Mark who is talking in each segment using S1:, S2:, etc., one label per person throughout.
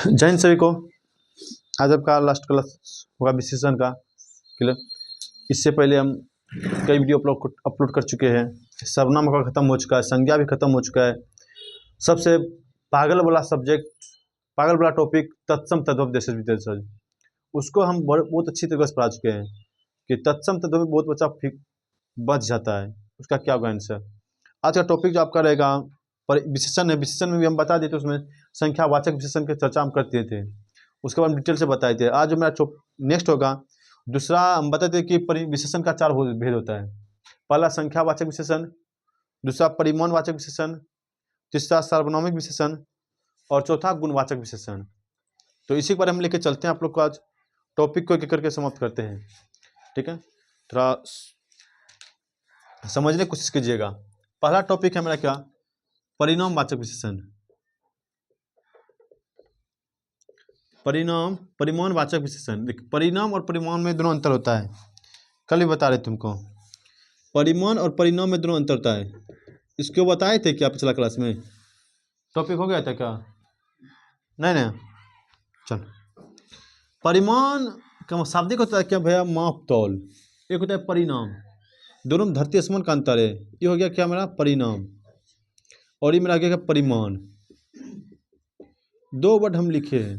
S1: जय हिंद सभी को। आज आपका लास्ट क्लास होगा विशेषण का। क्लियर। इससे पहले हम कई वीडियो अपलोड कर चुके हैं। सर्वनाम का खत्म हो चुका है, संज्ञा भी खत्म हो चुका है। सबसे पागल वाला सब्जेक्ट, पागल वाला टॉपिक तत्सम तद्भव देशज विदेशज, उसको हम बहुत अच्छी तरीके से पढ़ा चुके हैं कि तत्सम तद्भव बहुत बच्चा बच जाता है, उसका क्या होगा आंसर। आज का टॉपिक जो आपका रहेगा विशेषण है। विशेषण में भी हम बता देते, उसमें संख्यावाचक विशेषण की चर्चा हम करते थे, उसके बाद हम डिटेल से बताए थे। आज जो मेरा नेक्स्ट होगा दूसरा, हम बताते कि विशेषण का चार भेद होता है। पहला संख्यावाचक विशेषण, दूसरा परिमाणवाचक विशेषण, तीसरा सार्वनामिक विशेषण और चौथा गुणवाचक विशेषण। तो इसी पर हम लेके चलते हैं आप लोग को। आज टॉपिक को एक करके समाप्त करते हैं, ठीक है। थोड़ा समझने की कोशिश कीजिएगा। पहला टॉपिक है मेरा क्या, परिणामवाचक विशेषण। परिमाणवाचक विशेषण। देखिए, परिणाम और परिमाण में दोनों अंतर होता है। कल भी बता रहे तुमको, परिमाण और परिणाम में दोनों अंतर होता है। इसको बताए थे क्या पिछला क्लास में? टॉपिक हो गया था क्या? नहीं। चल, परिमाण का शाब्दिक होता है क्या भैया? माप तौल। एक होता है परिणाम। दोनों में धरती आसमान का अंतर है। ये हो गया क्या मेरा? परिणाम। और ये मेरा क्या? परिमाण। दो वर्ड हम लिखे हैं,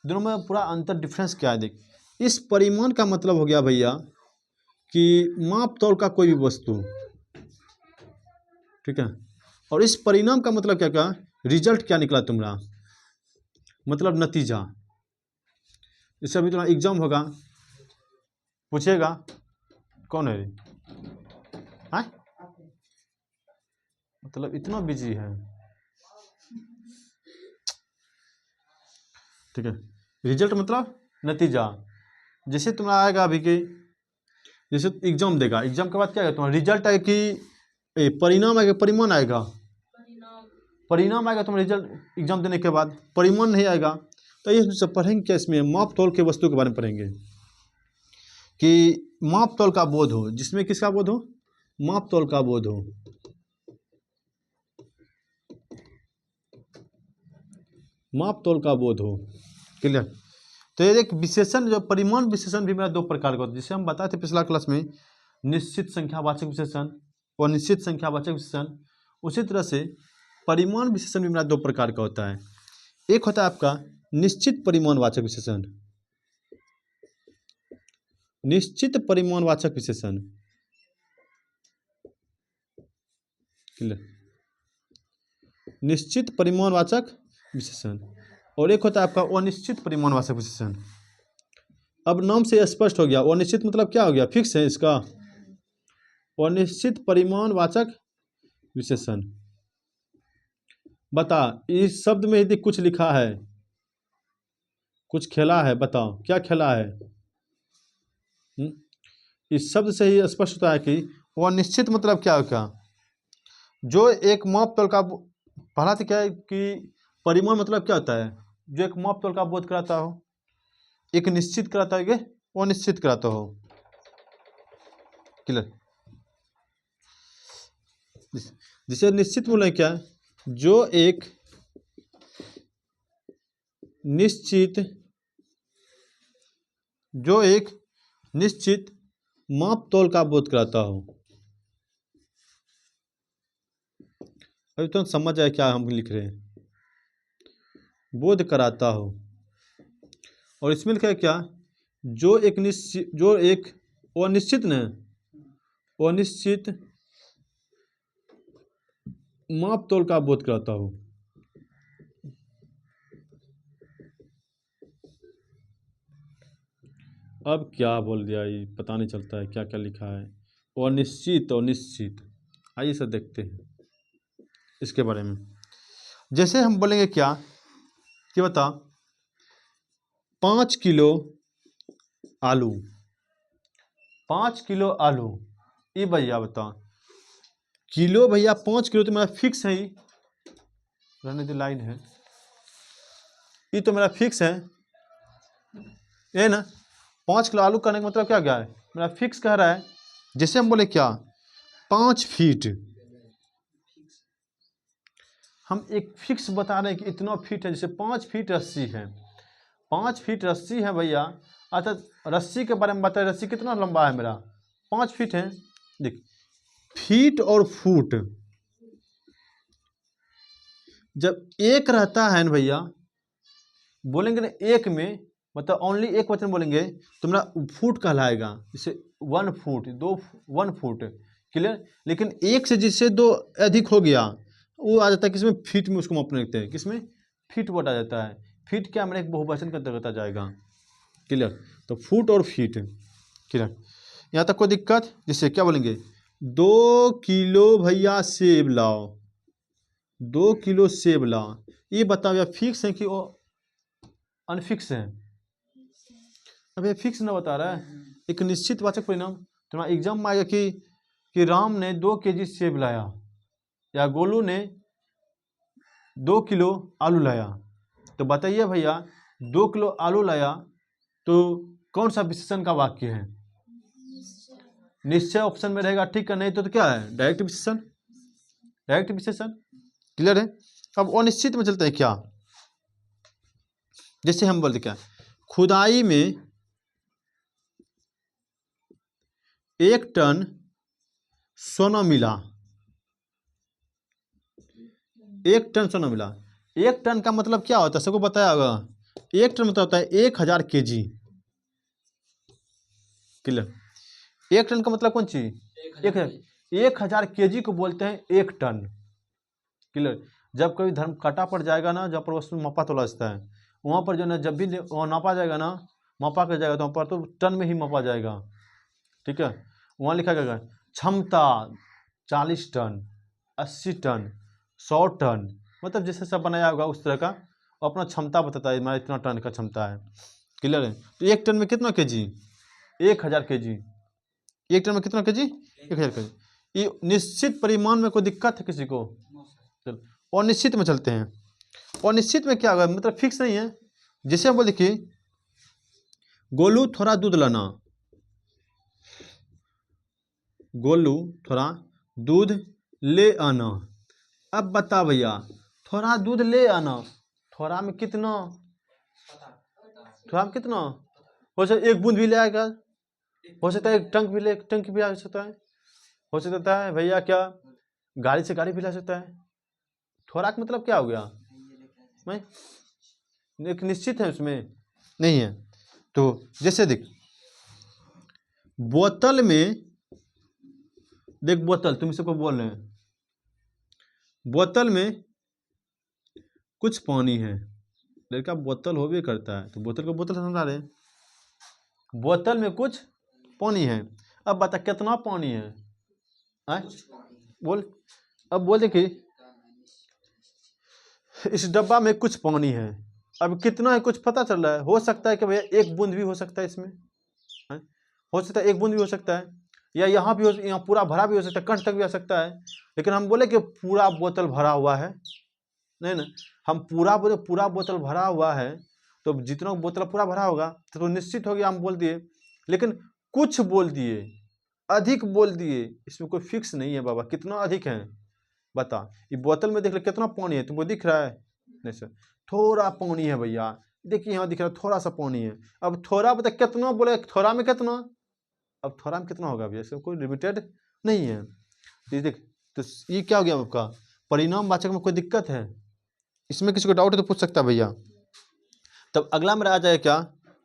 S1: दोनों में पूरा अंतर, डिफरेंस क्या है? देख, इस परिमाण का मतलब हो गया भैया कि माप तौल का कोई भी वस्तु, ठीक है। और इस परिणाम का मतलब क्या? रिजल्ट क्या निकला तुम्हारा, मतलब नतीजा। इससे अभी तुम्हारा एग्जाम होगा, पूछेगा कौन है रे? हाँ, मतलब इतना बिजी है, ठीक है। रिजल्ट मतलब नतीजा। जैसे तुम्हारा आएगा अभी कि जैसे एग्जाम देगा, एग्जाम के बाद क्या आएगा तुम्हारा? रिजल्ट आएगा कि परिणाम आएगा? परिमाण आएगा, परिणाम आएगा तुम्हारा रिजल्ट एग्जाम देने के बाद, परिमाण नहीं आएगा। तो ये सब पढ़ेंगे क्या इसमें? माप तौल के वस्तु के बारे में पढ़ेंगे कि माप तौल का बोध हो, जिसमें किसका बोध हो? माप तौल का बोध हो। माप तौल का बोध हो। क्लियर। तो ये एक विशेषण, जो परिमाण विशेषण भी मेरा दो प्रकार का होता है, जिसे हम बताए थे पिछला क्लास में, निश्चित संख्यावाचक विशेषण और निश्चित संख्यावाचक विशेषण। उसी तरह से परिमाण विशेषण भी मेरा दो प्रकार का होता है। एक होता है आपका निश्चित परिमाणवाचक विशेषण, निश्चित परिमाणवाचक विशेषण। निश्चित परिमाणवाचक विशेषण। और एक होता है आपका अनिश्चित परिमाणवाचक विशेषण। अब नाम से स्पष्ट हो गया, अनिश्चित मतलब क्या हो गया? फिक्स है इसका। अनिश्चित परिमाणवाचक विशेषण। बता, इस शब्द में यदि कुछ लिखा है, कुछ खेला है, बताओ क्या खेला है? इस शब्द से ही स्पष्ट होता है कि अनिश्चित मतलब क्या होगा? जो एक माप तौल का, पहला तो क्या है कि परिमाण मतलब क्या होता है? जो एक माप तौल का बोध कराता हो, एक निश्चित कराता है, अनिश्चित कराता हो। क्लियर। जिसे निश्चित बोले क्या? जो एक निश्चित माप तौल का बोध कराता हो। अभी तो समझ आए क्या हम लिख रहे हैं? बोध कराता हो। और इसमें लिखा है क्या? जो एक अनिश्चित न, अनिश्चित माप तौल का बोध कराता हो। अब क्या बोल दिया, ये पता नहीं चलता है क्या क्या लिखा है। अनिश्चित और निश्चित, आइए सर देखते हैं इसके बारे में। जैसे हम बोलेंगे क्या कि बता 5 किलो आलू, 5 किलो आलू। ये भैया बता, किलो भैया 5 किलो तो मेरा फिक्स है ही, रहने दो, लाइन है, ये तो मेरा फिक्स है, ये ना। 5 किलो आलू करने का मतलब क्या है? मेरा फिक्स कह रहा है। जैसे हम बोले क्या 5 फीट, हम एक फिक्स बता रहे हैं कि इतना फीट है, जैसे 5 फीट रस्सी है, 5 फीट रस्सी है भैया। अच्छा रस्सी के बारे में बताए, रस्सी कितना लंबा है मेरा, 5 फीट है। देख फीट और फुट जब एक रहता है ना भैया, बोलेंगे ना एक में, मतलब ओनली एक वचन बोलेंगे तो मेरा फुट कहलाएगा। जैसे 1 फुट, 1 फुट, क्लियर। लेकिन एक से जिससे 2 अधिक हो गया वो आ जाता है किसमें, फीट में, उसको मापने लगते हैं किसमें, फीट वर्ड आ जाता है। फीट क्या मेरा एक बहुवचन के अंतर्गत आ जाएगा, क्लियर। तो फुट और फीट, क्लियर। यहाँ तक कोई दिक्कत। जैसे क्या बोलेंगे, 2 किलो भैया सेब लाओ, 2 किलो सेब लाओ। ये बताओ या फिक्स है कि वो अनफिक्स है। अब ये फिक्स ना बता रहा है, एक निश्चित वाचक परिणाम। तुम्हारा एग्जाम में आएगा कि राम ने 2 केजी सेब लाया या गोलू ने 2 किलो आलू लाया। तो बताइए भैया 2 किलो आलू लाया तो कौन सा विशेषण का वाक्य है, निश्चय ऑप्शन में रहेगा, ठीक है। नहीं तो क्या है, डायरेक्ट विशेषण, डायरेक्ट विशेषण, क्लियर है। अब अनिश्चित में चलते हैं क्या, जैसे हम बोलते क्या, खुदाई में 1 टन सोना मिला, 1 टन सोना मिला। 1 टन का मतलब क्या होता है, सबको बताया होगा। 1 टन मतलब होता है 1000 केजी, क्लियर। 1 टन का मतलब कौन चीज, 1000 केजी को बोलते हैं 1 टन, क्लियर। जब कभी धर्म काटा पड़ जाएगा ना, जब पर वस्तु मापा तोला जाता है, वहाँ पर जो है जब भी वहाँ नापा जाएगा ना, मापा कर जाएगा तो वहाँ पर तो टन में ही मापा जाएगा, ठीक है। वहाँ लिखा जाएगा क्षमता 40 टन, 80 टन, 100 टन, मतलब जैसे सब बनाया होगा उस तरह का अपना क्षमता बताता है, मेरा इतना टन का क्षमता है, क्लियर है। तो 1 टन में कितना केजी, 1000 केजी। 1 टन में कितना केजी, 1000 केजी। ये निश्चित परिमाण में कोई दिक्कत है किसी को, चल। और निश्चित में चलते हैं। और निश्चित में क्या होगा, मतलब फिक्स नहीं है। जैसे हम बोले कि गोलू थोड़ा दूध लाना, गोलू थोड़ा दूध ले आना। अब बता भैया थोड़ा दूध ले आना, थोड़ा में कितना, थोड़ा में कितना हो सकता है, 1 बूंद भी ले आएगा, हो सकता है 1 टंक भी ले, टंक भी आ सकता है, हो सकता है भैया क्या गाड़ी से गाड़ी भी ला सकता है। थोड़ा का मतलब क्या हो गया, मैं एक निश्चित है उसमें नहीं है। तो जैसे देख बोतल में, देख बोतल, तुम सबको बोल रहे हैं बोतल में कुछ पानी है, लड़का बोतल हो भी करता है तो बोतल को बोतल समझा रहे हैं, बोतल में कुछ पानी है। अब बता कितना पानी है, बोल। अब बोल देखिए इस डब्बा में कुछ पानी है, अब कितना है कुछ पता चल रहा है। हो सकता है कि भैया 1 बूंद भी हो सकता है इसमें, हो सकता है 1 बूंद भी हो सकता है, या यहाँ भी हो, यहाँ पूरा भरा भी हो सकता है, कंठ तक भी आ सकता है। लेकिन हम बोले कि पूरा बोतल भरा हुआ है, नहीं ना, हम पूरा बोले पूरा बोतल भरा हुआ है तो जितना बोतल पूरा भरा होगा तो निश्चित हो गया, हम बोल दिए। लेकिन कुछ बोल दिए, अधिक बोल दिए, इसमें कोई फिक्स नहीं है बाबा कितना अधिक है। बता ये बोतल में देख ले कितना पानी है, तुमको दिख रहा है, नहीं सर थोड़ा पानी है भैया, देखिए यहाँ दिख रहा है थोड़ा सा पानी है। अब थोड़ा बता कितना बोले, थोड़ा में कितना, अब थोड़ा में कितना होगा भैया, इसका कोई लिमिटेड नहीं है। तो देख, तो ये क्या हो गया आपका परिणाम वाचक में कोई दिक्कत है, इसमें किसी को डाउट है तो पूछ सकता है भैया। तब अगला मेरा आ जाए क्या,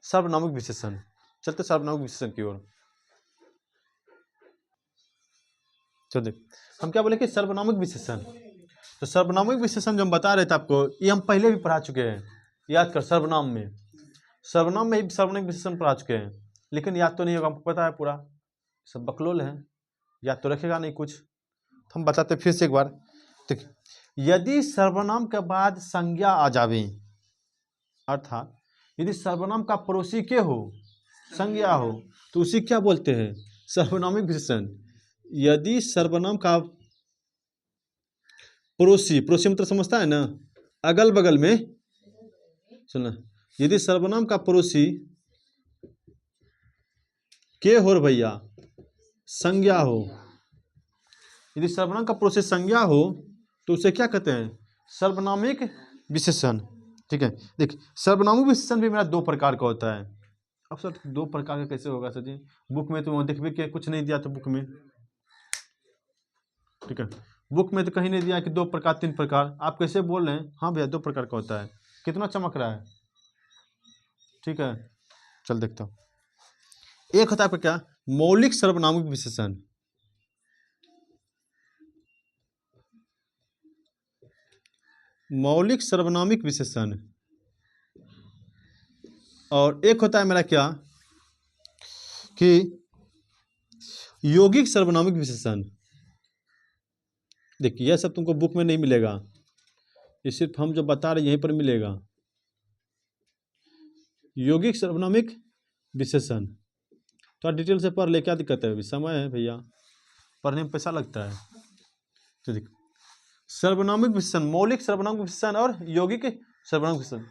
S1: सर्वनामिक विशेषण। चलते सर्वनामिक विशेषण की ओर। चल देख हम क्या बोले कि सर्वनामिक विशेषण, तो सर्वनामिक विशेषण जो हम बता रहे थे आपको, ये हम पहले भी पढ़ा चुके हैं, याद कर। सर्वनाम में ही सर्वनामिक विशेषण पढ़ा चुके हैं, लेकिन याद तो नहीं होगा, हमको पता है पूरा, सब बकलोल है, याद तो रखेगा नहीं कुछ, तो हम बताते फिर से एक बार। देखिए यदि सर्वनाम के बाद संज्ञा आ जावे, अर्थात यदि सर्वनाम का पड़ोसी के हो, संज्ञा हो, तो उसी क्या बोलते हैं, सर्वनामिक विशेषण। यदि सर्वनाम का पड़ोसी, पड़ोसी मतलब समझता है ना, अगल बगल में, सुनना, यदि सर्वनाम का पड़ोसी के हो भैया संज्ञा हो, यदि सर्वनाम का पड़ोसी संज्ञा हो तो उसे क्या कहते हैं, सर्वनामिक विशेषण। ठीक है, देखिए सर्वनामिक विशेषण भी मेरा 2 प्रकार का होता है। अब सर 2 प्रकार का कैसे होगा सर जी? बुक में तो देखिए कि कुछ नहीं दिया, तो बुक में, ठीक है, बुक में तो कहीं नहीं दिया कि 2 प्रकार 3 प्रकार, आप कैसे बोल रहे हैं? हाँ भैया 2 प्रकार का होता है। कितना चमक रहा है? ठीक है, चल देखता हूँ। एक होता है आपका क्या, मौलिक सर्वनामिक विशेषण। मौलिक सर्वनामिक विशेषण। और एक होता है मेरा क्या, कि यौगिक सर्वनामिक विशेषण। देखिए यह सब तुमको बुक में नहीं मिलेगा, ये सिर्फ हम जो बता रहे यहीं पर मिलेगा। यौगिक सर्वनामिक विशेषण थोड़ा डिटेल से पढ़ ले, क्या दिक्कत है? अभी समय है भैया, पढ़ने में पैसा लगता है। तो देख, सर्वनामिक विशेषण, मौलिक सर्वनामिक विशेषण और यौगिक सर्वनामिक विशेषण।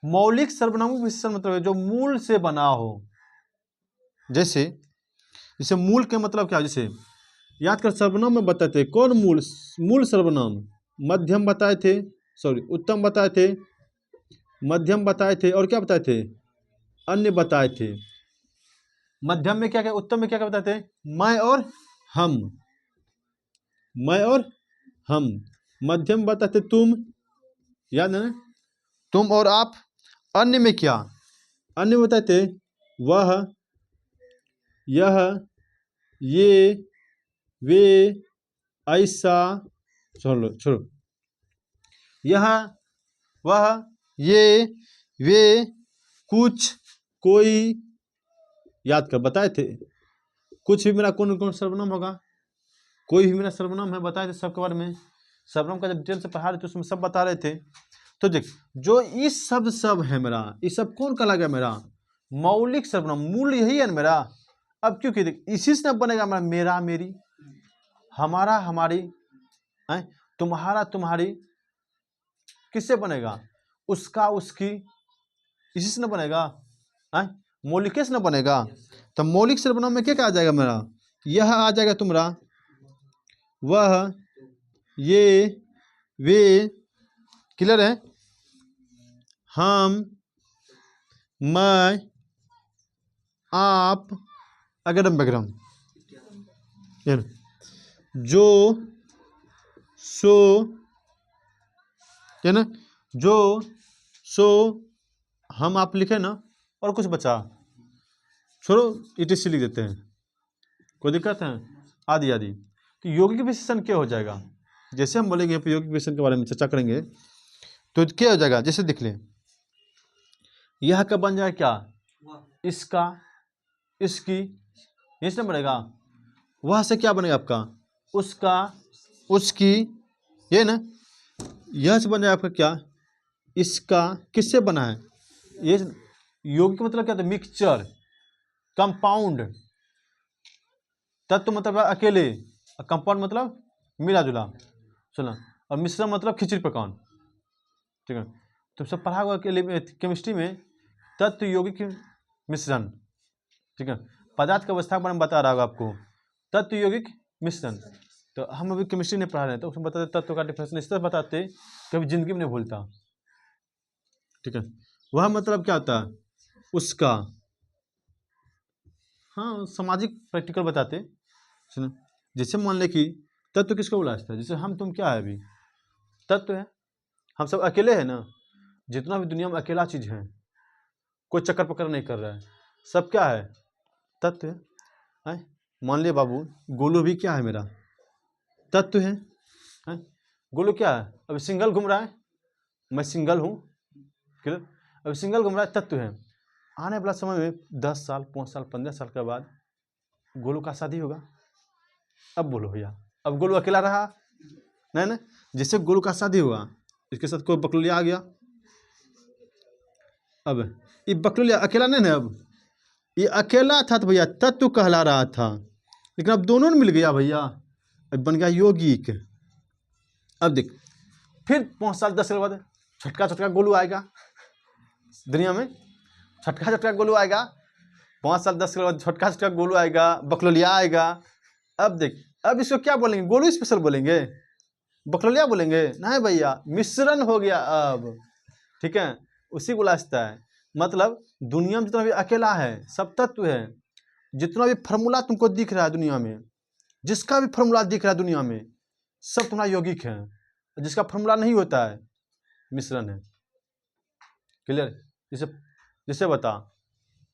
S1: मौलिक सर्वनामिक विशेषण मतलब है जो मूल से बना हो। जैसे मूल के मतलब क्या, जैसे याद कर, सर्वनाम में बताए थे कौन मूल, मूल सर्वनाम, मध्यम बताए थे, सॉरी उत्तम बताए थे, मध्यम बताए थे, और क्या बताए थे? अन्य बताए थे। मध्यम में क्या क्या, उत्तम में क्या क्या बताए थे? मैं और हम, मैं और हम। मध्यम बताए थे तुम, याद है ना, तुम और आप। अन्य में क्या, अन्य बताए थे वह, यह, ये, वे, ऐसा, छोड़ो छोड़ो, यह, वह, ये, वे, कुछ, कोई, याद कर बताए थे। कुछ भी मेरा कौन कौन सर्वनाम होगा? कोई भी मेरा सर्वनाम है, बताए थे सबके बारे में। सर्वनाम का जब डिटेल से पढ़ा रहे थे उसमें सब बता रहे थे। तो देख, जो इस शब्द सब है मेरा, ये सब कौन कहला गया? मेरा मौलिक सर्वनाम, मूल यही है ना मेरा। अब क्योंकि देख इसी से बनेगा मेरा मेरा, मेरी, हमारा, हमारी, है, तुम्हारा, तुम्हारी। किससे बनेगा? उसका, उसकी, इसी से न बनेगा, है, मौलिक से न बनेगा। तो मौलिक सर्वनाम में क्या क्या आ जाएगा मेरा? यह आ जाएगा तुम्हारा, वह, ये, वे, क्लियर है, हम, मैं, आप, अगरम बगरम, जो, सो, है ना, जो, सो, हम, आप लिखे ना, और कुछ बचा, छोड़ो ETC लिख देते हैं, कोई दिक्कत है? आदि आदि। तो यौगिक विशेषण क्या हो जाएगा? जैसे हम बोलेंगे यौगिक विशेषण के बारे में चर्चा करेंगे, तो क्या हो जाएगा? जैसे देख ले, यह का बन जाएगा क्या? इसका, इसकी, इससे बनेगा। वह से क्या बनेगा आपका? उसका, उसकी, ये ना, यह से बन जाएगा आपका क्या? इसका। किससे बना है ये? यौगिक मतलब क्या था? Mixture, compound. तत्व मतलब अकेले, कंपाउंड मतलब मिला जुला, सुना, और मिश्रण मतलब खिचड़ी पकान। ठीक है, तुम सब पढ़ा हुआ केमिस्ट्री में तत्व यौगिक मिश्रण। ठीक है, पदार्थ की अवस्था के बारे में बता रहा होगा आपको, तत्व यौगिक मिश्रण। तो हम अभी केमिस्ट्री नहीं पढ़ा रहे हैं, तो उसमें बताते तत्व का डिफरेंस इस तरह बताते, कभी जिंदगी में नहीं भूलता। ठीक है, वह मतलब क्या होता है? उसका। हाँ, सामाजिक प्रैक्टिकल बताते, सुनो, जैसे मान ले कि तत्व किसको बोला जाता है? जैसे हम तुम क्या है? अभी तत्व है, हम सब अकेले हैं ना, जितना भी दुनिया में अकेला चीज है, कोई चक्कर पकड़ नहीं कर रहा है, सब क्या है? तत्व है। मान लिया बाबू, गोलू भी क्या है? मेरा तत्व है। गोलू क्या है? अभी सिंगल घूम रहा है, मैं सिंगल हूँ, क्लियर? अभी सिंगल घूम रहा है, तत्व है। आने वाला समय में 10 साल, 5 साल, 15 साल के बाद गोलू का शादी होगा। अब बोलो भैया, अब गोलू अकेला रहा नहीं ना? जैसे गोलू का शादी हुआ, इसके साथ कोई बकलोलिया आ गया, अब ये बकलोलिया अकेला नहीं ना, अब ये अकेला था तो भैया तत्व कहला रहा था, लेकिन अब दोनों ने मिल गया भैया, अब बन गया यौगिक। अब देख, फिर 5 साल 10 साल बाद छटका छटका गोलू आएगा दुनिया में, छटका छटका गोलू आएगा। 5 साल 10 साल बाद छटका छटका गोलू आएगा, बकलोलिया आएगा। अब देख, अब इसको क्या बोलेंगे? गोलू स्पेशल बोलेंगे? बकलोलिया बोलेंगे नहीं भैया, मिश्रण हो गया अब, ठीक है, उसी को लाता है। मतलब दुनिया में जितना भी अकेला है, सब तत्व है, जितना भी फार्मूला तुमको दिख रहा है दुनिया में, जिसका भी फार्मूला दिख रहा है दुनिया में, सब तुम्हारा यौगिक है। जिसका फार्मूला नहीं होता है मिश्रण है। क्लियर? जैसे जैसे बता,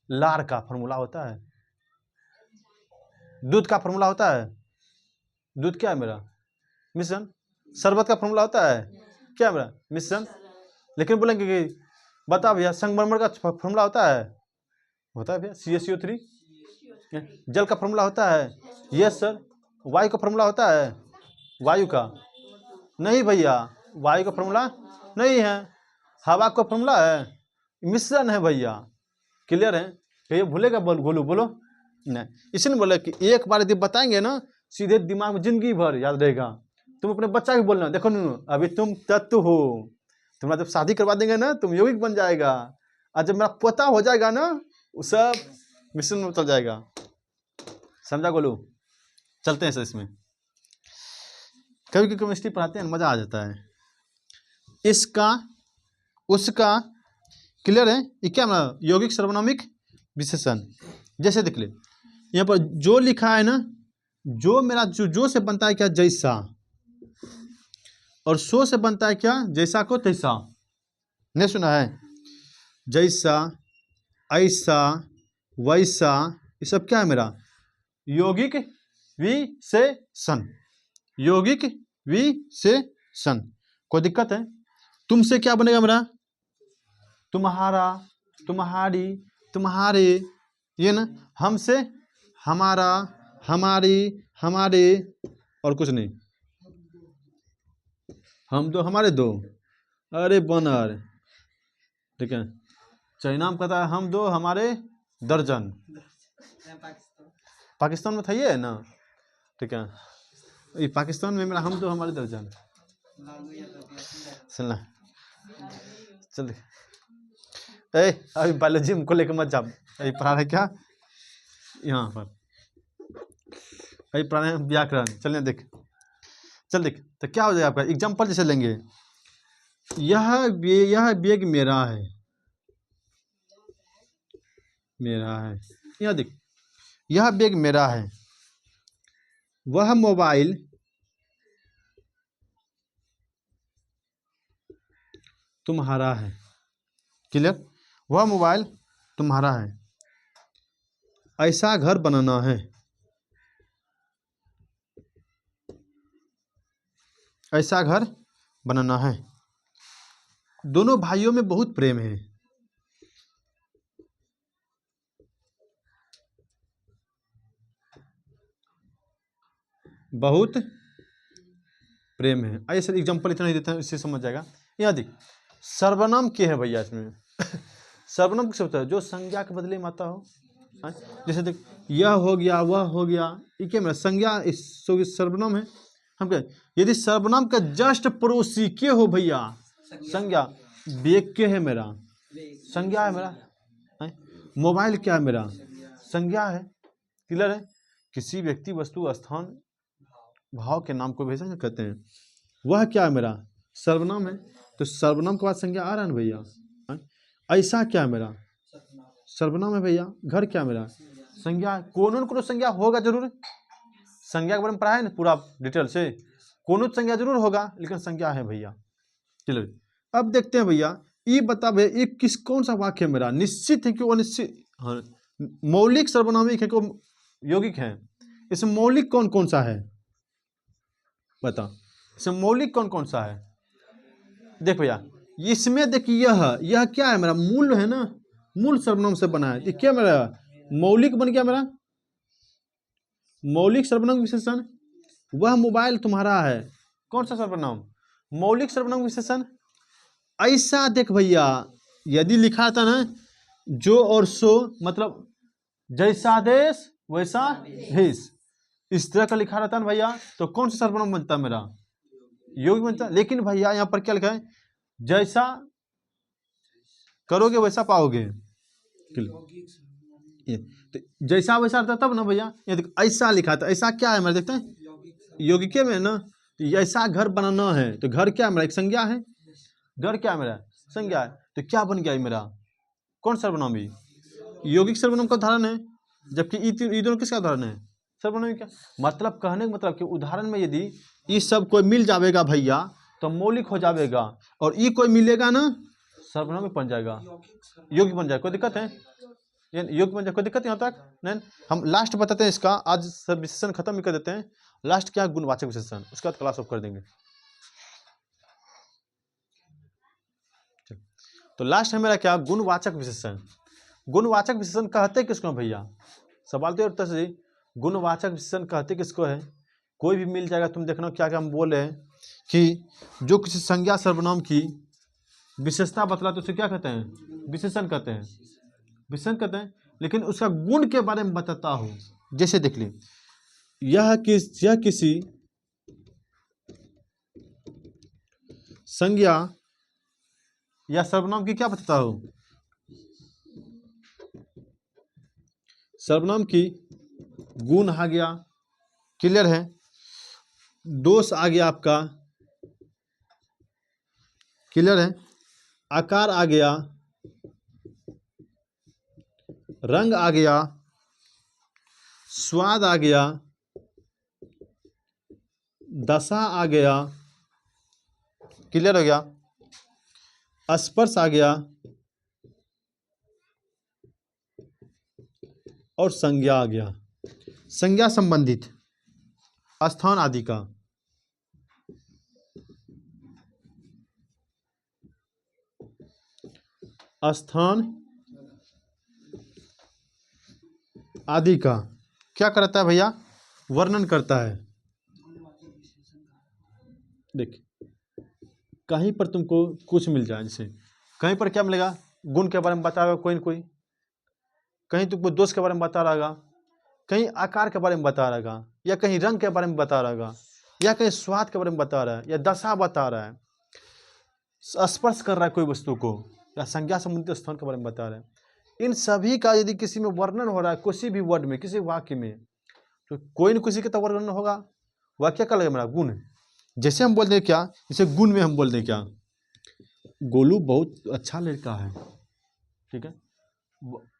S1: लार का फार्मूला होता है, दूध का फार्मूला होता है, दूध क्या है मेरा? मिश्रण। शरबत का फार्मूला होता है क्या मेरा? मिश्रण। लेकिन बोलेंगे कि बता भैया संगमरमर का फार्मूला होता है भैया CaCO3। जल का फार्मूला होता है? Yes sir. वायु का फार्मूला होता है? वायु का नहीं भैया, वायु का फार्मूला नहीं है। हवा का फार्मूला है? मिश्रण है भैया। क्लियर है? तो ये भूलेगा गोलू? बोलो नहीं। इसलिए बोले कि एक बार यदि बताएंगे ना, सीधे दिमाग में जिंदगी भर याद रहेगा। तुम अपने बच्चा भी बोलना, देखो अभी तुम तत्व हो, तुम्हारा जब शादी करवा देंगे ना, तुम यौगिक बन जाएगा, और जब मेरा पोता हो जाएगा ना, वो सब मिश्रण में चल जाएगा। समझा गोलू? चलते हैं सर इसमें। कभी कभी केमिस्ट्री पढ़ाते हैं, मजा आ जाता है। इसका उसका क्लियर है? ये क्या मतलब? यौगिक सर्वनामिक विशेषण। जैसे देख ले यहाँ पर जो लिखा है ना, जो मेरा जो से बनता है क्या? जैसा। और सो से बनता है क्या? जैसा को तैसा। नहीं सुना है? जैसा, ऐसा, वैसा, ये सब क्या है मेरा? यौगिक विशेषण। यौगिक विशेषण। कोई दिक्कत है? तुमसे क्या बनेगा मेरा? तुम्हारा, तुम्हारी, तुम्हारे, ये ना। हमसे हमारा, हमारी, हमारे, और कुछ नहीं। हम दो, हमारे दो। अरे बनर, ठीक है। चाइना में कहता है हम दो हमारे दर्जन। पाकिस्तान में था ये ना, ठीक है। ये पाकिस्तान में मेरा हम दो हमारे दर्जन। सुनना चल, अभी बायोलॉजी को लेकर मत जा। अभी पढ़ा रहे क्या यहाँ पर? अभी पढ़ा रहे व्याकरण। चलने देख, चल देख। तो क्या हो जाएगा आपका? एग्जाम्पल जैसे लेंगे, यह बैग मेरा है, मेरा है। यहाँ देख, यह बैग मेरा है, वह मोबाइल तुम्हारा है। क्लियर? वह मोबाइल तुम्हारा है। ऐसा घर बनाना है, ऐसा घर बनाना है। दोनों भाइयों में बहुत प्रेम है। बहुत प्रेम है। आइए सर एग्जाम्पल इतना ही देते हैं, इससे समझ जाएगा। यहाँ देख, सर्वनाम क्या है भैया इसमें? सर्वनाम किसे होता है? जो संज्ञा के बदले में आता हो। जैसे देख, यह हो गया, वह हो गया, ये क्या मेरा? संज्ञा, सर्वनाम है। हम क्या, यदि सर्वनाम का जस्ट पड़ोसी के हो भैया, संज्ञा। बेग के है मेरा, संज्ञा है मेरा। मोबाइल क्या है मेरा? संज्ञा है। क्लियर है? किसी व्यक्ति, वस्तु, स्थान, भाव के नाम को वैसा कहते हैं। वह क्या है मेरा? सर्वनाम है। तो सर्वनाम के बाद संज्ञा आ रहा है ना भैया। ऐसा क्या है मेरा? सर्वनाम है भैया। घर क्या मेरा? संज्ञा। कोनो संज्ञा होगा जरूर। संज्ञा के बारे में पढ़ा है ना पूरा डिटेल से। कोनो संज्ञा जरूर होगा, लेकिन संज्ञा है भैया। चलो अब देखते हैं भैया, ये बता भैया, ये कौन सा वाक्य है मेरा? निश्चित है कि अनिश्चित? हाँ, मौलिक सर्वनामिक है कि यौगिक है? इसमें मौलिक कौन कौन सा है बता? इसमें मौलिक कौन कौन सा है? देख भैया, इसमें देख, यह क्या है मेरा? मूल है ना, मूल सर्वनाम से बना है। ये क्या मेरा? मौलिक बन गया मेरा। मौलिक सर्वनाम विशेषण। वह मोबाइल तुम्हारा है, कौन सा सर्वनाम? मौलिक सर्वनाम विशेषण। ऐसा देख भैया, यदि लिखा था ना जो और सो, मतलब जैसा देश वैसा भेष, इस तरह का लिखा रहता है ना भैया, तो कौन सा सर्वनाम बनता है मेरा? यौगिक बनता। लेकिन भैया यहाँ पर क्या लिखा है? जैसा करोगे वैसा पाओगे। तो जैसा वैसा रहता तब ना भैया। ये देखो, ऐसा लिखा था। ऐसा क्या है मेरा? देखते हैं, यौगिक में ना, तो ऐसा घर बनाना है, तो घर क्या मेरा एक संज्ञा है, घर क्या मेरा संज्ञा है, तो क्या बन गया मेरा, कौन सर्वनाम है, यौगिक सर्वनाम का उदाहरण है, जबकि ये दोनों किसका उदाहरण है, सर्वनाम क्या, मतलब कहने का मतलब कि उदाहरण में यदि ये सब कोई मिल जाएगा भैया तो मौलिक हो जाएगा, और ये कोई मिलेगा ना सर्वनाम बन जाएगा, यौगिक बन जाएगा। कोई दिक्कत है, योग बन जाए, कोई दिक्कत यहाँ तक नहीं। हम लास्ट बताते हैं इसका, आज सब विशेषण खत्म कर देते हैं। लास्ट क्या, गुणवाचक विशेषण, उसके बाद क्लास ऑफ कर देंगे। तो लास्ट है मेरा क्या, गुणवाचक विशेषण। गुणवाचक विशेषण कहते किसको भैया, सवाल तो उत्तर से, गुणवाचक विशेषण कहते किसको है, कोई भी मिल जाएगा। तुम देखना क्या क्या हम बोल रहे हैं कि जो किसी संज्ञा सर्वनाम की विशेषता बतलाते उसे क्या कहते हैं, विशेषण कहते हैं, विशेषण कहते हैं। लेकिन उसका गुण के बारे में बताता हूं, जैसे देख ली, यह किसी संज्ञा या सर्वनाम की क्या बताता हूं, सर्वनाम की गुण आ गया, क्लियर है, दोष आ गया आपका, क्लियर है, आकार आ गया, रंग आ गया, स्वाद आ गया, दशा आ गया, क्लियर हो गया, स्पर्श आ गया, और संज्ञा आ गया, संज्ञा संबंधित स्थान आदि का। स्थान आदि का क्या करता है भैया, वर्णन करता है। देखिए कहीं पर तुमको कुछ मिल जाए, जैसे कहीं पर क्या मिलेगा, गुण के बारे में बता रहा कोई न कोई, कहीं तुमको दोष के बारे में बता रहेगा, कहीं आकार के बारे में बता रहेगा, या कहीं रंग के बारे में बता रहेगा, या कहीं स्वाद के बारे में बता रहा है, या दशा बता रहा है, स्पर्श कर रहा है कोई वस्तु को, या संज्ञा संबंधित स्थान के बारे में बता रहा है। इन सभी का यदि किसी में वर्णन हो रहा है, किसी भी वर्ड में, किसी वाक्य में, तो कोई न किसी का तो वर्णन होगा, वाक्य का लगेगा मेरा गुण। जैसे हम बोल दें क्या, जैसे गुण में हम बोल दें क्या, गोलू बहुत अच्छा लड़का है, ठीक है,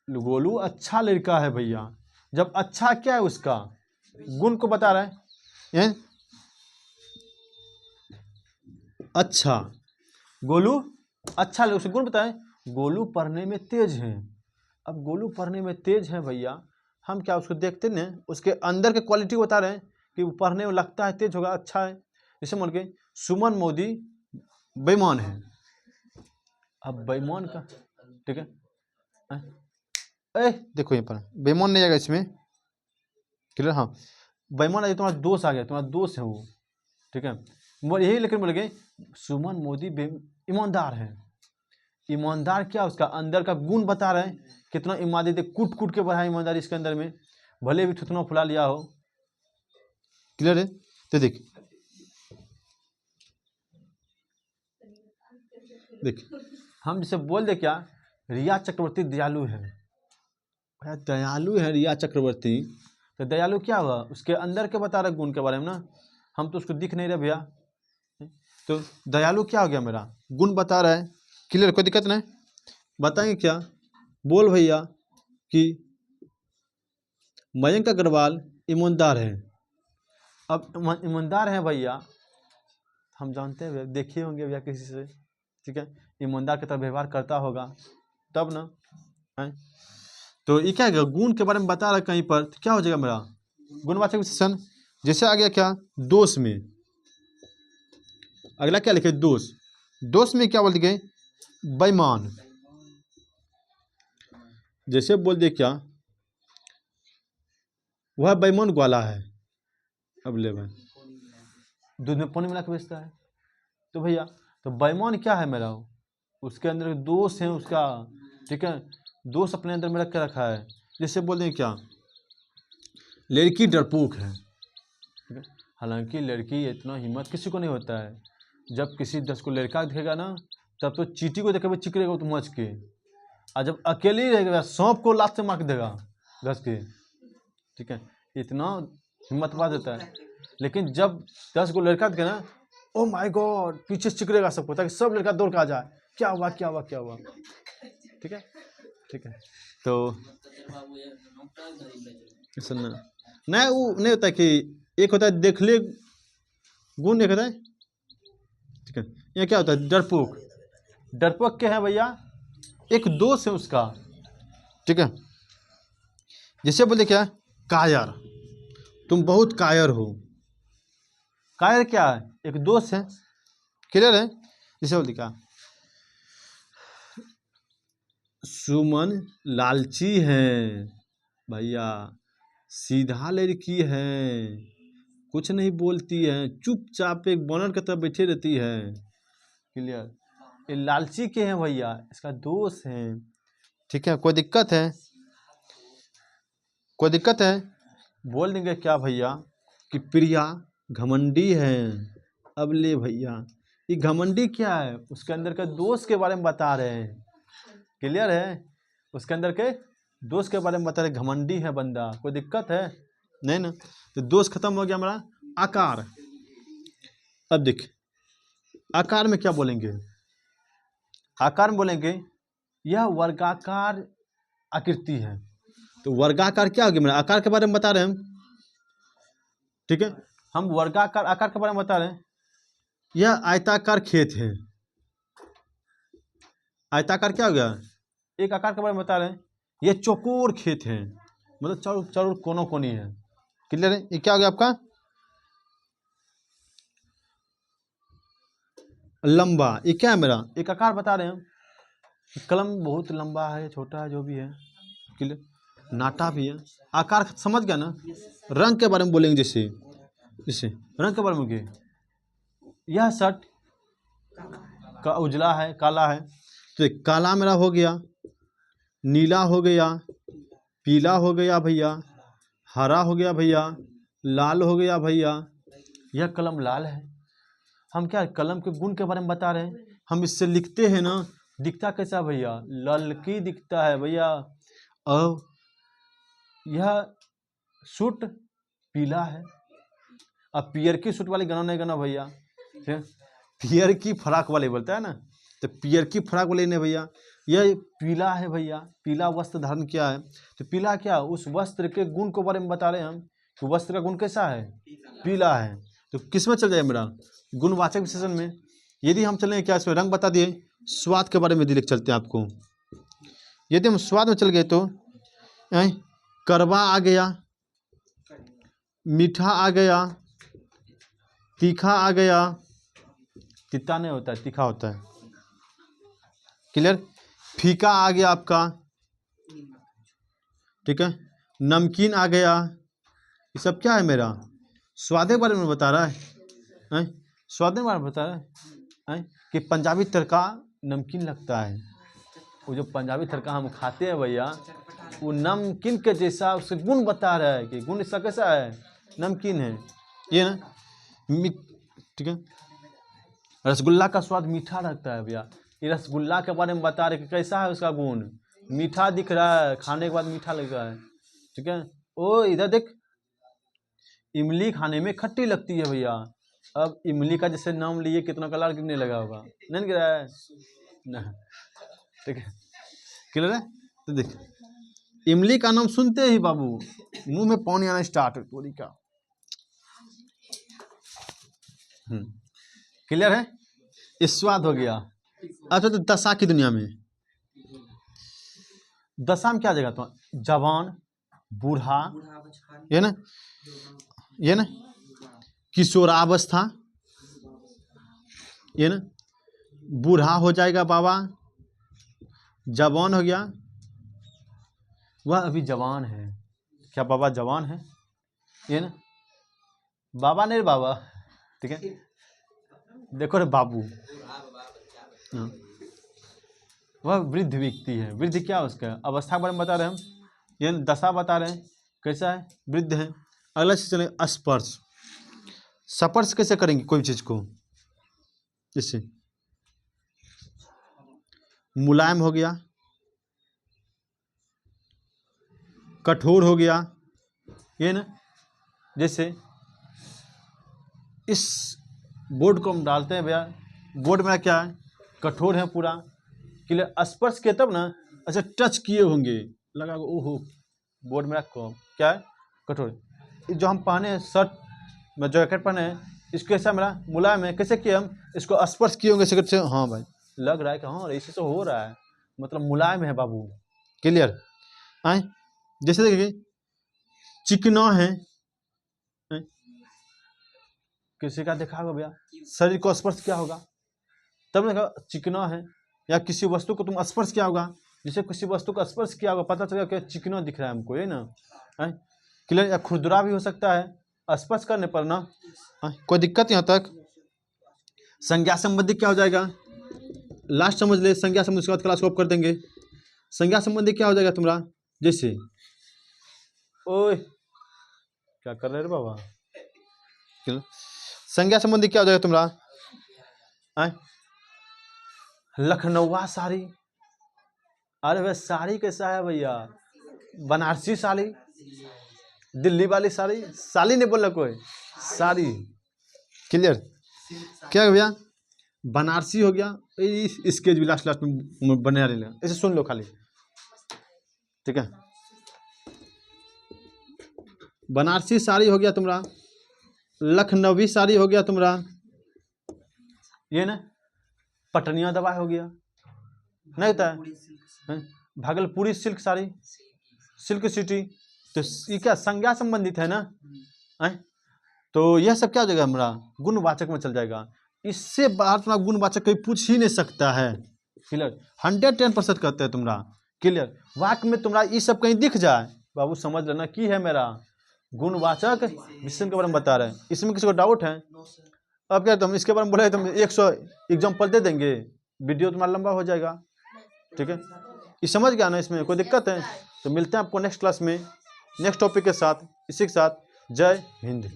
S1: गोलू अच्छा लड़का है भैया, जब अच्छा क्या है उसका गुण को बता रहा है, अच्छा गोलू अच्छा लड़का, उसे गुण बताए, गोलू पढ़ने में तेज है। अब गोलू पढ़ने में तेज है भैया, हम क्या उसको देखते ना, उसके अंदर के क्वालिटी बता रहे हैं कि वो पढ़ने में लगता है तेज होगा, अच्छा है। जैसे मान के सुमन मोदी बेईमान है, अब बेईमान का, ठीक है, देखो यहाँ पर बेईमान नहीं आएगा इसमें, क्लियर, हाँ बेईमान आ, तुम्हारा दोस्त आ गया, तुम्हारा दोस्त है वो, ठीक है, यही लेकिन बोल गए सुमन मोदी ईमानदार है। ईमानदार क्या, उसका अंदर का गुण बता रहे हैं, कितना ईमानदारी, देख कूट कूट के बढ़ा ईमानदारी इसके अंदर में, भले भी थुथना फुला लिया हो, क्लियर है। तो देख हम जैसे बोल दे क्या, रिया चक्रवर्ती दयालु है, दयालु है रिया चक्रवर्ती, तो दयालु क्या हुआ, उसके अंदर के बता रहे गुण के बारे में ना, हम तो उसको दिख नहीं रहे भैया, तो दयालु क्या हो गया मेरा, गुण बता रहा है, क्लियर, कोई दिक्कत नहीं। बताएंगे क्या, बोल भैया कि मयंक अग्रवाल ईमानदार है। अब ईमानदार है भैया, हम जानते हैं, देखे होंगे भैया किसी से, ठीक है, ईमानदार की तरह व्यवहार करता होगा तब ना है। तो ये क्या है, गुण के बारे में बता रहा है कहीं पर, तो क्या हो जाएगा मेरा गुणवाचक विशेषण। जैसे आ गया क्या, दोष में, अगला क्या लिखे, दोष, दोष में क्या बोल गए, बेईमान। जैसे बोल दे क्या, वह बेईमान ग्वाला है, अब ले भाई दूध में पानी मिला के बेचता है, तो भैया तो बेईमान क्या है मेरा, उसके अंदर दोष है उसका, ठीक है, दोष अपने अंदर में रख के रखा है। जैसे बोल दें क्या, लड़की डरपोक है, ठीक है, हालांकि लड़की इतना हिम्मत किसी को नहीं होता है, जब किसी 10 को लड़का दिखेगा ना, तब तो चींटी को देखे चिकरेगा तो मच के, और जब अकेले ही रहेगा सांप को लात से मार देगा घस के, ठीक है, इतना हिम्मत पा देता है। लेकिन जब 10 गो लड़का थे ना, ओ माय गॉड, पीछे चिकरेगा सबको, ताकि सब लड़का दौड़ के आ जाए, क्या हुआ क्या हुआ क्या हुआ। ठीक है, ठीक है। तो सुनना नहीं, वो नहीं होता कि एक होता है देख ले गुण, एक होता है, ठीक है। ये क्या होता है, डरपोक। डरपोक क्या है भैया, एक दोष है उसका, ठीक है। जैसे बोलते क्या, कायर, तुम बहुत कायर हो। कायर क्या है, एक दोष है, क्लियर है। जैसे बोलते क्या, सुमन लालची है भैया, सीधा लड़की है, कुछ नहीं बोलती है, चुपचाप एक बॉनर की तरफ बैठी रहती है, क्लियर। ये लालची के हैं भैया, इसका दोष है, ठीक है। कोई दिक्कत है, कोई दिक्कत है, बोल देंगे क्या भैया कि प्रिया घमंडी है। अब ले भैया, ये घमंडी क्या है, उसके अंदर का दोष के बारे में बता रहे हैं, क्लियर है। उसके अंदर के दोस्त के बारे में बता रहे, घमंडी है बंदा, कोई दिक्कत है नहीं ना। तो दोस्त खत्म हो गया हमारा। आकार, अब देख आकार में क्या बोलेंगे, आकार में बोलेंगे यह वर्गाकार आकृति है। तो वर्गाकार क्या हो गया, मेरा आकार के बारे में बता रहे हैं हम, ठीक है। हम वर्गाकार आकार के बारे में बता रहे हैं। यह आयताकार खेत है, आयताकार क्या हो गया, एक आकार के बारे में बता रहे हैं। ये चौकोर खेत है, मतलब चारों चारों कोनों कोनी है, क्लियर है। ये क्या हो गया आपका, लंबा। ये क्या है मेरा, एक आकार बता रहे हैं हम। कलम बहुत लंबा है, छोटा है, जो भी है, क्लियर। नाटा भी है, आकार समझ गया ना। रंग के बारे में बोलेंगे, जैसे जैसे रंग के बारे में क्या, यह शर्ट का उजला है, काला है, तो काला मेरा हो गया, नीला हो गया, पीला हो गया भैया, हरा हो गया भैया, लाल हो गया भैया। यह कलम लाल है। हम क्या कलम के गुण के बारे में बता रहे हैं। हम इससे लिखते हैं ना, दिखता कैसा भैया, ललकी दिखता है भैया। और यह सूट पीला है। अब पियर की सूट वाली गाना नहीं गाना भैया, पियर की फ्राक वाले बोलता है ना, तो पियर की फ्राक वाले ने भैया, यह पीला है भैया, पीला वस्त्र धारण किया है। तो पीला क्या, उस वस्त्र के गुण के बारे में बता रहे हैं हम, कि वस्त्र का गुण कैसा है, पीला है। तो किस में चल जाए मेरा, गुणवाचक विशेषण में। यदि हम चलें क्या, इसमें रंग बता दिए, स्वाद के बारे में लिख चलते हैं आपको। यदि हम स्वाद में चल गए तो करवा आ गया, मीठा आ गया, तीखा आ गया, तीता नहीं होता है, तीखा होता है, क्लियर। फीका आ गया आपका, ठीक है। नमकीन आ गया। ये सब क्या है मेरा, स्वाद के बारे में बता रहा है, स्वाद के बारे में बता रहा है कि पंजाबी तड़का नमकीन लगता है। वो जो पंजाबी तड़का हम खाते हैं भैया, वो नमकीन के जैसा, उसके गुण बता रहा है कि गुण इसका कैसा है, नमकीन है, ये ना, ठीक है। रसगुल्ला का स्वाद मीठा लगता है भैया, ये रसगुल्ला के बारे में बता रहे कि कैसा है उसका गुण, मीठा दिख रहा है, खाने के बाद मीठा लग रहा है, ठीक है। ओ इधर देख, इमली खाने में खट्टी लगती है भैया। अब इमली का जैसे नाम लिए कितना कलर गिरने लगा होगा, नहीं गिरा है ना, ठीक है, क्लियर है। तो देख, इमली का नाम सुनते ही बाबू मुंह में पानी आना स्टार्ट, पूरी का, क्लियर है। इस स्वाद हो गया। अच्छा, तो दशा की दुनिया में, दशा में क्या जगह तो, जवान, बूढ़ा, ये ना, ये ना, किशोरावस्था, ये ना, बूढ़ा हो जाएगा बाबा, जवान हो गया, वह अभी जवान है, क्या बाबा जवान है, ये ना, बाबा नहीं बाबा, ठीक है, देखो रे बाबू, हाँ। वह वृद्ध व्यक्ति है, वृद्ध क्या उसका अवस्था के बारे में बता रहे हैं हम, ये दशा बता रहे हैं कैसा है, वृद्ध है। अगला चीज चले, स्पर्श। स्पर्श कैसे करेंगे कोई चीज को, जैसे मुलायम हो गया, कठोर हो गया, ये ना, जैसे इस बोर्ड को हम डालते हैं भैया, बोर्ड मेरा क्या है, कठोर है पूरा, क्लियर, स्पर्श किए तब ना, अच्छा टच किए होंगे, लगा ओहो बोर्ड मेरा क्या है, कठोर। जो हम पहने हैं शर्ट में, जैकेट पहने हैं, इसको ऐसा मेरा मुलायम है, कैसे किए हम इसको स्पर्श किए होंगे सिगरेट से, हाँ भाई लग रहा है कि हाँ ऐसे तो हो रहा है, मतलब मुलायम है बाबू, क्लियर। आए जैसे देखिए चिकना है, किसी का देखा होगा भैया, शरीर को स्पर्श किया होगा तब ना चिकना है, या किसी वस्तु को तुम स्पर्श किया होगा, जिसे किसी वस्तु का स्पर्श किया होगा पता चलेगा कि चिकना दिख रहा है हमको, ये ना क्लियर। या खुरदुरा भी हो सकता है स्पर्श करने पर ना, कोई दिक्कत यहाँ तक। संज्ञा संबंधी क्या हो जाएगा, लास्ट समझ ले, संज्ञा संबंधी उसके बाद क्लास को ऑफ कर देंगे। संज्ञा संबंधी क्या हो जाएगा तुम्हारा, जैसे ओए क्या कर रहे रे बाबा, संज्ञा संबंधी क्या हो जाएगा तुम्हारा, लखनऊआ साड़ी, अरे भाई साड़ी कैसा है भैया, बनारसी साड़ी, दिल्ली वाली साड़ी, साड़ी नहीं बोला कोई, साड़ी, क्लियर। क्या है भैया, बनारसी हो गया, इसके भी लास्ट लास्ट में बने रहेगा, ऐसे सुन लो खाली, ठीक है। बनारसी साड़ी हो गया तुम्हारा, लखनवी साड़ी हो गया तुम्हारा, ये ना पटनिया दवा हो गया, नहीं होता है, भागलपुरी सिल्क साड़ी, सिल्क सिटी, तो ये क्या संज्ञा संबंधित है ना, तो यह सब क्या हो जाएगा हमारा, गुणवाचक में चल जाएगा, इससे बाहर तुम्हारा गुणवाचक कोई पूछ ही नहीं सकता है, क्लियर। 110% कहते हैं तुम्हारा, क्लियर। वाक्य में तुम्हारा ये सब कहीं दिख जाए बाबू समझ लेना की है मेरा गुणवाचक विशेषण के बारे में बता रहे हैं, इसमें किसी को डाउट है। अब क्या तुम इसके बारे में बोले तुम 100 एग्जाम्पल दे देंगे, वीडियो तुम्हारा लंबा हो जाएगा, ठीक है। ये समझ गया ना, इसमें कोई दिक्कत है तो मिलते हैं आपको नेक्स्ट क्लास में नेक्स्ट टॉपिक के साथ, इसी के साथ जय हिंद।